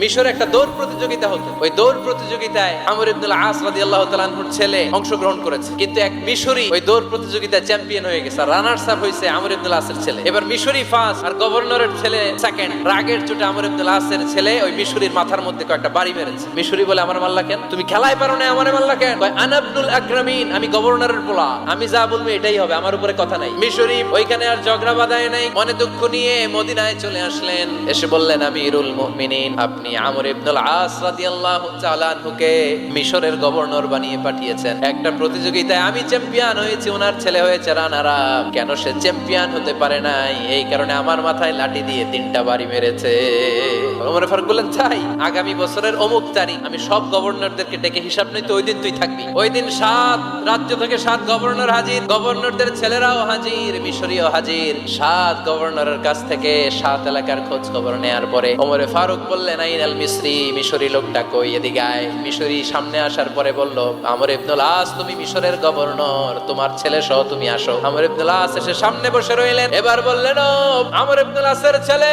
মিশরে একটা দৌড় প্রতিযোগিতা হতো। ওই দৌড় প্রতিযোগিতায় আমর ইবনুল আস রাদিয়াল্লাহু তাআলা আনহুর ছেলে অংশগ্রহণ করেছে, কিন্তু এক মিশরি ওই দৌড় প্রতিযোগিতায় চ্যাম্পিয়ন হয়ে গেছে। রানার্স আপ হয়েছে আমর ইবনুল আসের ছেলে। এবার মিশরি ফার্স্ট আর গভর্নরের ছেলে সেকেন্ড। রাগের চোটে আমর ইবনুল আসের ছেলে ওই মিশরির মাথার মধ্যে কয়েকটা বাড়ি মেরেছে। মিশরি বলে, আমার মাল্লা কেন? তুমি খেলায় পারো না, আমারে মাল্লা কেন? কয়, আনা ইবনুল আকরামিন, আমি গভর্নরের পোলা, আমি যা বলবো এটাই হবে, আমার উপরে কথা নাই। মিশরি ওইখানে আর ঝগড়া বাঁধায় নাই, মনে দুঃখ নিয়ে মদিনায় চলে আসলেন। এসে বললেন, আমিরুল মুমিনিন, আপনি আমর ইবনুল আস রাদিয়াল্লাহু তাআলা আনহুকে মিশরের গভর্নর বানিয়ে পাঠিয়েছেন। একটা প্রতিযোগিতায় আমি চ্যাম্পিয়ন হয়েছি, ওনার ছেলে হয়েছে রানার আপ। কেন সে চ্যাম্পিয়ন হতে পারে নাই? এই কারণে আমার মাথায় লাঠি দিয়ে 3টা বাড়ি মেরেছে। ওমর ফারুক বললেন, তাই আগামী বছরের অমুক তারিখ আমি সব গভর্নরদেরকে ডেকে হিসাব নিই, তো ওই দিন তুই থাকবি। ওই দিন 7 রাজ্য থেকে 7 গভর্নর হাজির, গভর্নরদের ছেলেরাও হাজির, মিশরীয় হাজির। 7 গভর্নরের কাছ থেকে 7 এলাকার খোঁজ খবর নেয়ার পরে ওমর ফারুক বললেন, আইনাল মিসরি, মিশরি লোকটা কই, এদিকে আয়। মিশরি সামনে আসার পরে বলল, আমর ইবনুল আস, তুমি মিশরের গভর্নর, তোমার ছেলে সহ তুমি আসো। আমর ইবনুল আস এসে সামনে বসে রইলেন। এবার বললেন, ও আমর ইবনুল আসের ছেলে,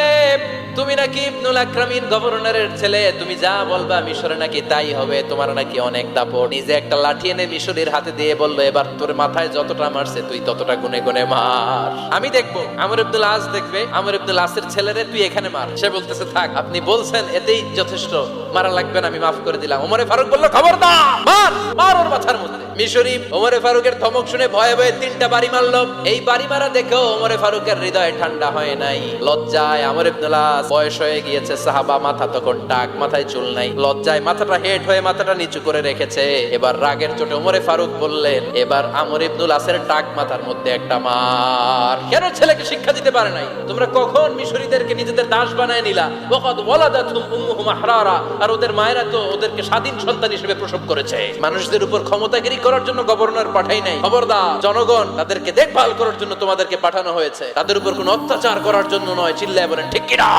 তুমি নাকি ইবনুল আকরামিন গভর্নরের ছেলে, তুমি যা বলবা মিশরে নাকি তাই হবে, তোমার নাকি অনেক দাপট। নিজে একটা লাঠি এনে মিশরীর হাতে দিয়ে বলল, এবার তোর মাথায় যতটা মারছে তুই ততটা গুনে গুনে মার, আমি দেখবো। আমর ইবনুল আস দেখবে, আমর ইবনুল আসের ছেলেরে তুই এখানে মার। সে বলতেছে, থাক, আপনি বলছেন এতেই যথেষ্ট, মারা লাগবে না, আমি মাফ করে দিলাম। ওমর ফারুক বলল, খবরদার, মার মার ওর মাথার মধ্যে। মিশরী ওমর ফারুকের ধমক শুনে ভয়ে ভয়ে 3টা বাড়ি মারলো। এই বাড়ি মারা দেখেও ওমর ফারুকের হৃদয় ঠান্ডা হয় নাই। লজ্জায় আমর ইবনুল আস, বয়স হয়ে গিয়েছে সাহাবা, মাথা তখন টাক, মাথায় চুল নাই, লজ্জায় মাথাটা হেট হয়ে মাথাটা নিচু করে রেখেছে। এবার রাগের চোটে ওমর ফারুক বললেন, এবার আমর ইবনুল আসের টাক মাথার মধ্যে একটা মার। কেন ছেলেকে শিক্ষা দিতে পারে নাই? তোমরা কখন মিশরীদেরকে নিজেদের দাস বানায় নিলা? ওয়াকাদ ওয়ালাদাতুহুম উম্মুহুম আহরারা, আর ওদের মায়েরা তো ওদেরকে স্বাধীন সন্তান হিসেবে প্রসব করেছে। মানুষদের উপর ক্ষমতাগিরি করার জন্য গভর্নর পাঠাই নাই। খবরদার, জনগণ তাদেরকে দেখভাল করার জন্য তোমাদেরকে পাঠানো হয়েছে, তাদের উপর কোনো অত্যাচার করার জন্য নয়। চিল্লায় বলেন ঠিক কিনা?